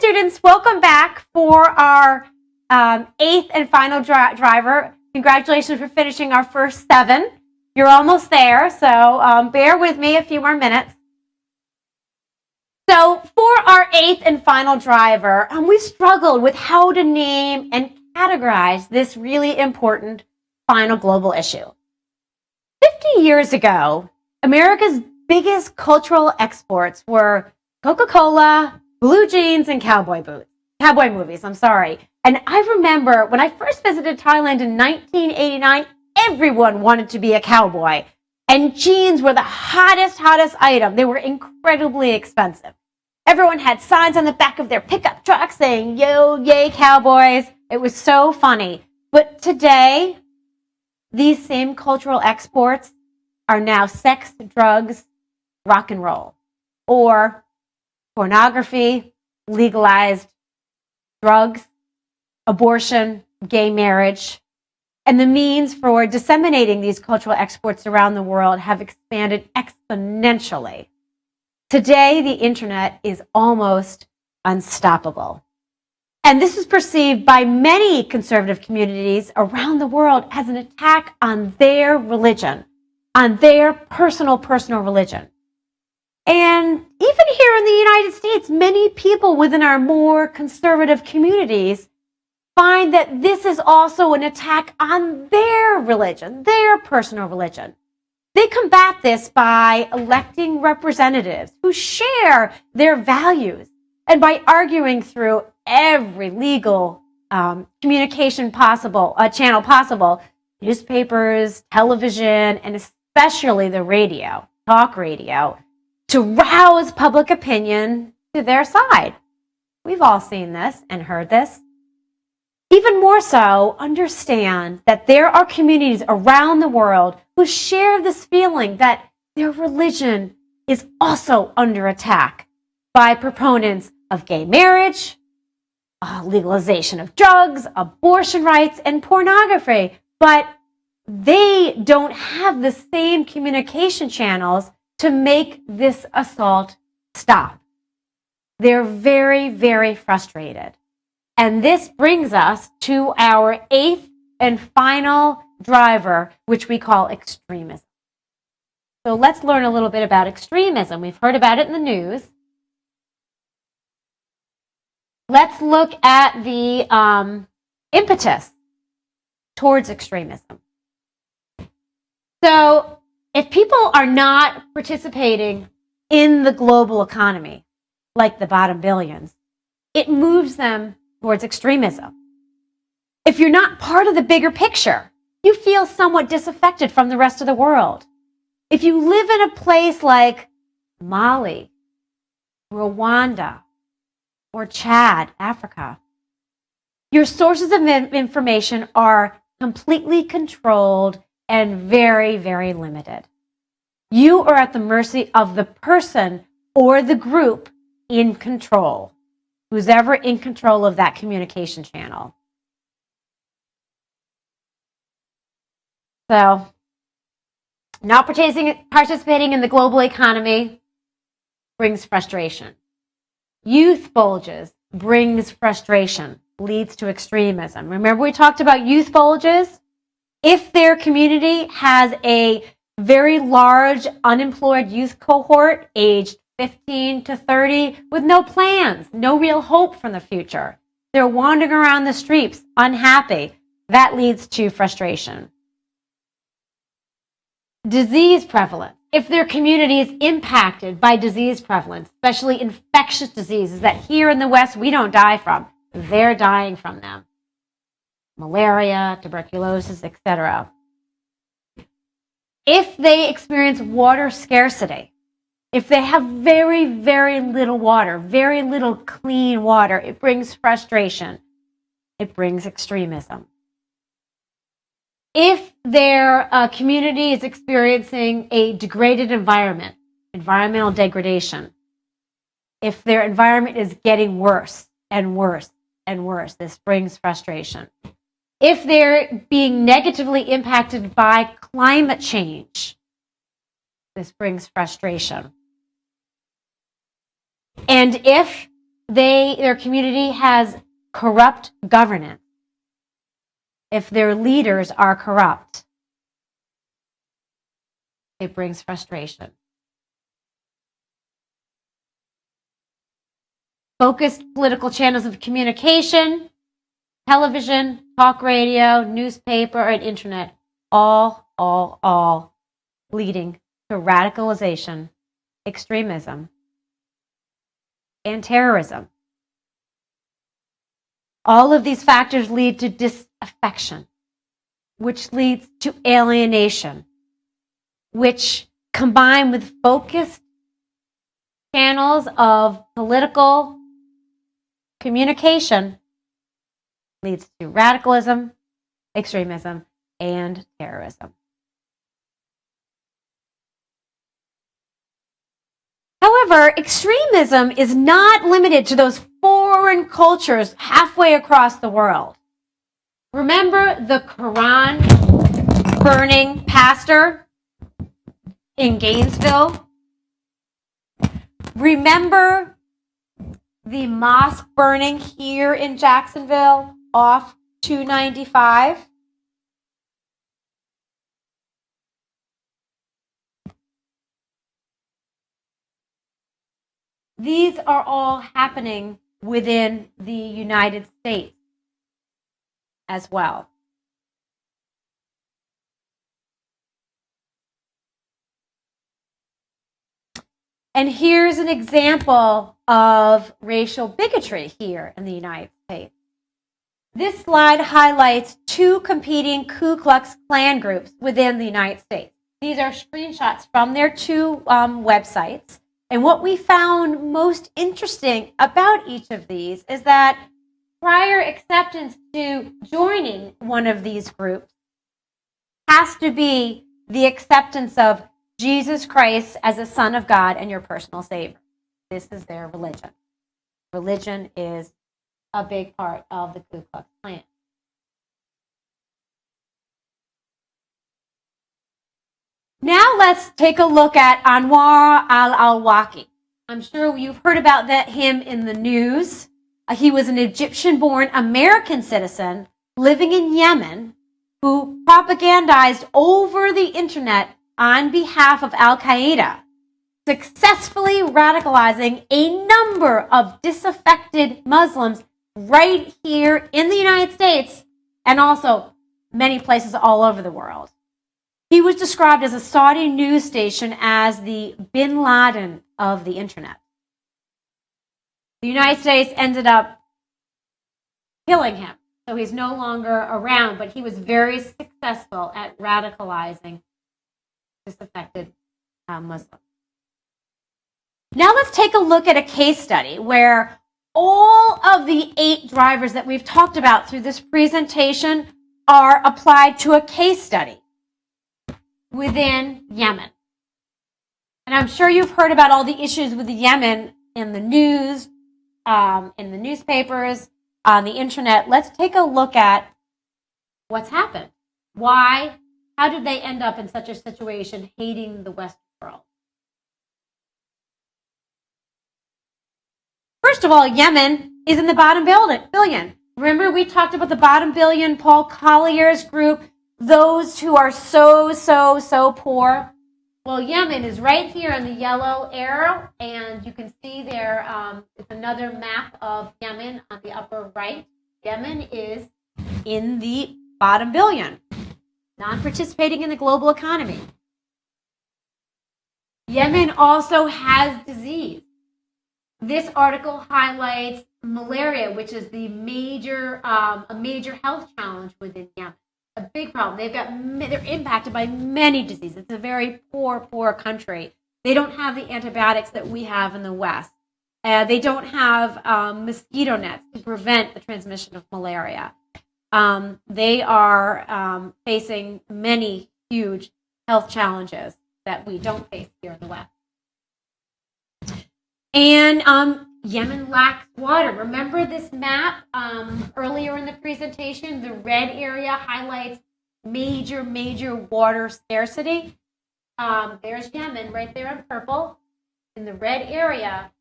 students, welcome back for our eighth and final driver. Congratulations for finishing our first 7. You're almost there, so bear with me a few more minutes. So for our 8th and final driver, we struggled with how to name and categorize this really important final global issue. 50 years ago, America's biggest cultural exports were Coca-Cola, blue jeans, and cowboy movies, And I remember when I first visited Thailand in 1989, everyone wanted to be a cowboy. And jeans were the hottest item. They were incredibly expensive. Everyone had signs on the back of their pickup trucks saying, "Yo, yay, cowboys." It was so funny. But today, these same cultural exports are now sex, drugs, rock and roll, or pornography, legalized drugs, abortion, gay marriage. And the means for disseminating these cultural exports around the world have expanded exponentially. Today, the internet is almost unstoppable. And this is perceived by many conservative communities around the world as an attack on their religion, on their personal religion. And even here in the United States, many people within our more conservative communities find that this is also an attack on their religion, their personal religion. They combat this by electing representatives who share their values and by arguing through every legal communication channel possible, newspapers, television, and especially the radio, talk radio, to rouse public opinion to their side. We've all seen this and heard this. Even more so, understand that there are communities around the world who share this feeling that their religion is also under attack by proponents of gay marriage, legalization of drugs, abortion rights, and pornography. But they don't have the same communication channels to make this assault stop. They're very, very frustrated. And this brings us to our 8th and final driver, which we call extremism. So let's learn a little bit about extremism. We've heard about it in the news. Let's look at the impetus towards extremism. So if people are not participating in the global economy, like the bottom billions, it moves them towards extremism. If you're not part of the bigger picture, you feel somewhat disaffected from the rest of the world. If you live in a place like Mali, Rwanda, or Chad, Africa, your sources of information are completely controlled and very, very limited. You are at the mercy of the person or the group in control, who's ever in control of that communication channel. So, not participating in the global economy brings frustration. Youth bulges brings frustration, leads to extremism. Remember we talked about youth bulges? If their community has a very large unemployed youth cohort aged 15 to 30 with no plans, no real hope from the future, they're wandering around the streets unhappy, that leads to frustration. Disease prevalence. If their community is impacted by disease prevalence, especially infectious diseases that here in the West we don't die from, they're dying from them. Malaria, tuberculosis, etc. If they experience water scarcity, if they have very, very little water, very little clean water, it brings frustration. It brings extremism. If their community is experiencing a degraded environment, environmental degradation, if their environment is getting worse and worse and worse, this brings frustration. If they're being negatively impacted by climate change, this brings frustration. And if their community has corrupt governance, if their leaders are corrupt, it brings frustration. Focused political channels of communication, television, talk radio, newspaper, and internet, all leading to radicalization, extremism, and terrorism. All of these factors lead to disaffection, which leads to alienation, which combined with focused channels of political communication leads to radicalism, extremism, and terrorism. However, extremism is not limited to those foreign cultures halfway across the world. Remember the Quran burning pastor in Gainesville? Remember the mosque burning here in Jacksonville off 295? These are all happening within the United States as well. And here's an example of racial bigotry here in the United States. This slide highlights two competing Ku Klux Klan groups within the United States. These are screenshots from their two websites. And what we found most interesting about each of these is that prior acceptance to joining one of these groups has to be the acceptance of Jesus Christ as a Son of God and your personal Savior. This is their religion. Religion is a big part of the Ku Klux Klan. Now let's take a look at Anwar al-Awlaki. I'm sure you've heard about him in the news. He was an Egyptian-born American citizen living in Yemen who propagandized over the internet on behalf of Al-Qaeda, successfully radicalizing a number of disaffected Muslims right here in the United States and also many places all over the world. He was described as a Saudi news station as the bin Laden of the internet. The United States ended up killing him, so he's no longer around, but he was very successful at radicalizing disaffected Muslims. Now let's take a look at a case study where all of the 8 drivers that we've talked about through this presentation are applied to a case study within Yemen. And I'm sure you've heard about all the issues with Yemen in the news, in the newspapers, on the internet. Let's take a look at what's happened. Why? How did they end up in such a situation, hating the Western world? First of all, Yemen is in the bottom billion. Remember, we talked about the bottom billion, Paul Collier's group, those who are so poor. Well, Yemen is right here in the yellow arrow, and you can see there, it's another map of Yemen on the upper right. Yemen is in the bottom billion, non-participating in the global economy. Yemen also has disease. This article highlights malaria, which is a major health challenge within Yemen. A big problem. They're impacted by many diseases. It's a very poor country. They don't have the antibiotics that we have in the West. They don't have mosquito nets to prevent the transmission of malaria. They are facing many huge health challenges that we don't face here in the West. And Yemen lacks water. Remember this map earlier in the presentation? The red area highlights major water scarcity. There's Yemen right there in purple. In the red area,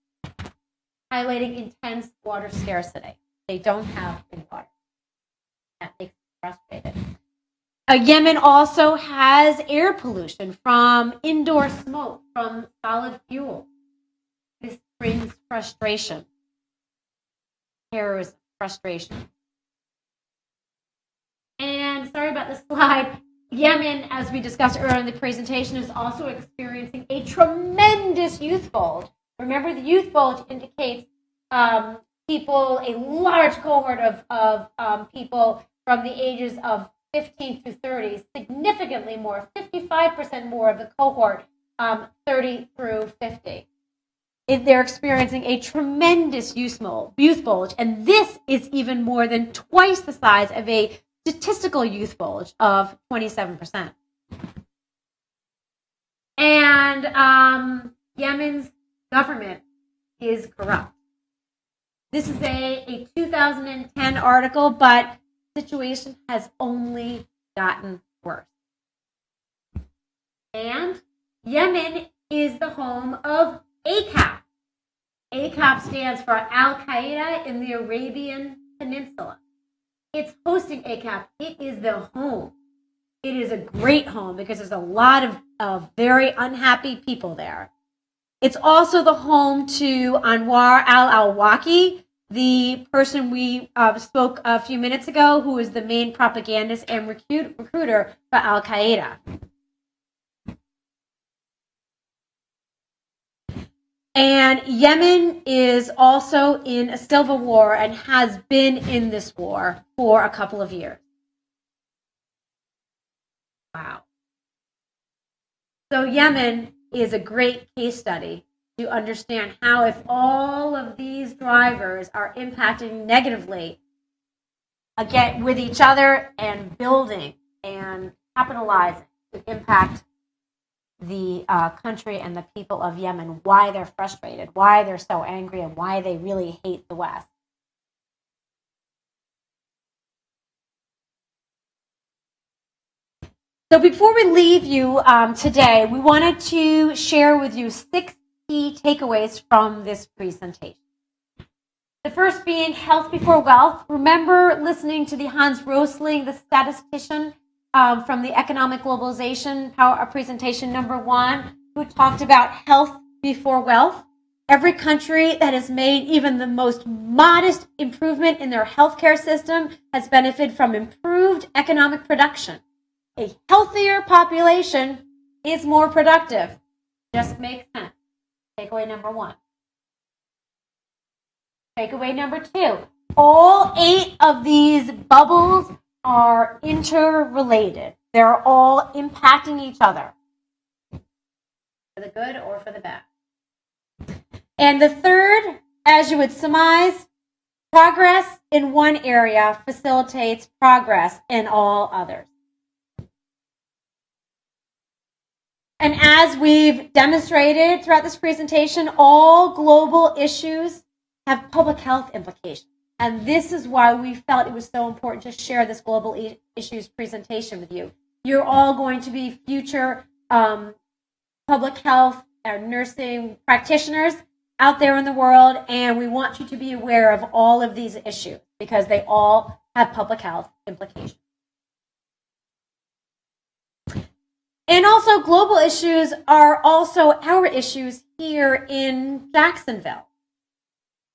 highlighting intense water scarcity. They don't have clean water. That makes them frustrated. Yemen also has air pollution from indoor smoke, from solid fuel. This brings frustration, terrorism, frustration. And sorry about this slide. Yemen, as we discussed earlier in the presentation, is also experiencing a tremendous youth bulge. Remember, the youth bulge indicates people, a large cohort of people from the ages of 15 through 30, significantly more, 55% more of the cohort, 30 through 50. They're experiencing a tremendous youth bulge, and this is even more than twice the size of a statistical youth bulge of 27%. And Yemen's government is corrupt. This is a 2010 article, but the situation has only gotten worse. And Yemen is the home of ACAP. ACAP stands for Al-Qaeda in the Arabian Peninsula. It's hosting ACAP. It is the home. It is a great home because there's a lot of very unhappy people there. It's also the home to Anwar al-Awlaki, the person we spoke a few minutes ago, who is the main propagandist and recruiter for Al-Qaeda. And Yemen is also in a civil war and has been in this war for a couple of years. Wow. So Yemen is a great case study to understand how, if all of these drivers are impacting negatively, again, with each other and building and capitalizing to impact the country and the people of Yemen, why they're frustrated, why they're so angry, and why they really hate the West. So before we leave you today, we wanted to share with you 6 key takeaways from this presentation. The first being health before wealth. Remember listening to the Hans Rosling, the statistician from the Economic Globalization Power presentation number 1, who talked about health before wealth. Every country that has made even the most modest improvement in their healthcare system has benefited from improved economic production. A healthier population is more productive. Just makes sense. Takeaway number 1. Takeaway number 2. All 8 of these bubbles are interrelated. They're all impacting each other, for the good or for the bad. And the third, as you would surmise, progress in one area facilitates progress in all others. And as we've demonstrated throughout this presentation, all global issues have public health implications. And this is why we felt it was so important to share this global issues presentation with you. You're all going to be future public health or nursing practitioners out there in the world, and we want you to be aware of all of these issues because they all have public health implications. And also, global issues are also our issues here in Jacksonville.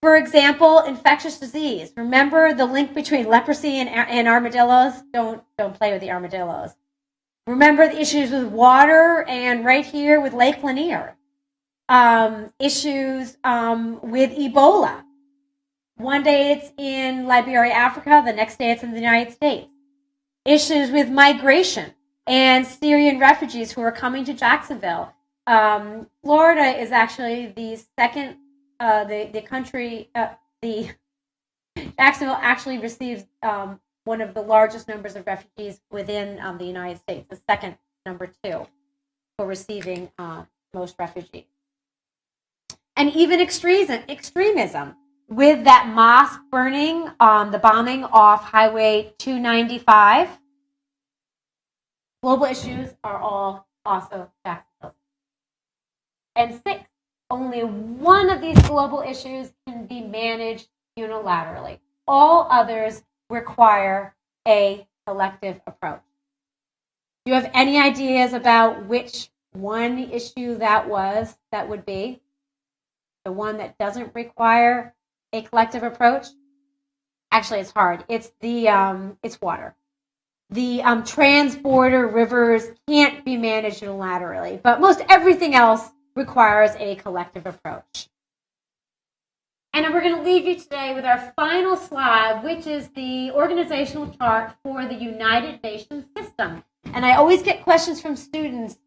For example, infectious disease. Remember the link between leprosy and armadillos? Don't play with the armadillos. Remember the issues with water, and right here with Lake Lanier. Issues with Ebola. One day it's in Liberia, Africa. The next day it's in the United States. Issues with migration and Syrian refugees who are coming to Jacksonville. Florida is actually the second, the country, Jacksonville actually receives one of the largest numbers of refugees within the United States, the second, number 2, for receiving most refugees. And even extremism, with that mosque burning, the bombing off Highway 295. Global issues are all also Jacksonville. And 6, only one of these global issues can be managed unilaterally. All others require a collective approach. Do you have any ideas about which one issue that would be? The one that doesn't require a collective approach? Actually, it's hard. It's water. The transborder rivers can't be managed unilaterally, but most everything else requires a collective approach. And we're going to leave you today with our final slide, which is the organizational chart for the United Nations system. And I always get questions from students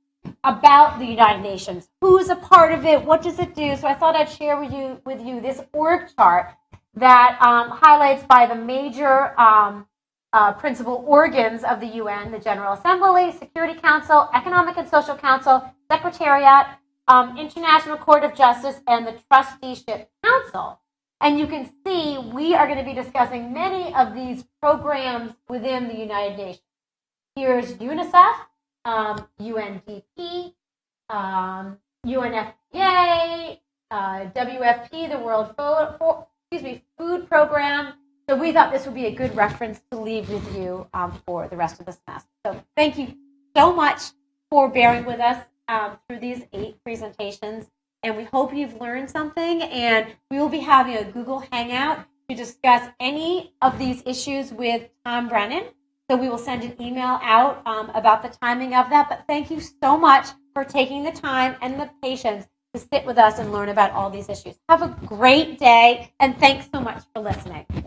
about the United Nations. Who's a part of it? What does it do? So I thought I'd share with you this org chart that highlights by the major principal organs of the UN, the General Assembly, Security Council, Economic and Social Council, Secretariat, International Court of Justice, and the Trusteeship Council. And you can see we are going to be discussing many of these programs within the United Nations. Here's UNICEF, UNDP, UNFPA, WFP, the World Food Program. So we thought this would be a good reference to leave with you for the rest of the semester. So thank you so much for bearing with us through these 8 presentations. And we hope you've learned something. And we will be having a Google Hangout to discuss any of these issues with Tom Brennan. So we will send an email out about the timing of that. But thank you so much for taking the time and the patience to sit with us and learn about all these issues. Have a great day, and thanks so much for listening.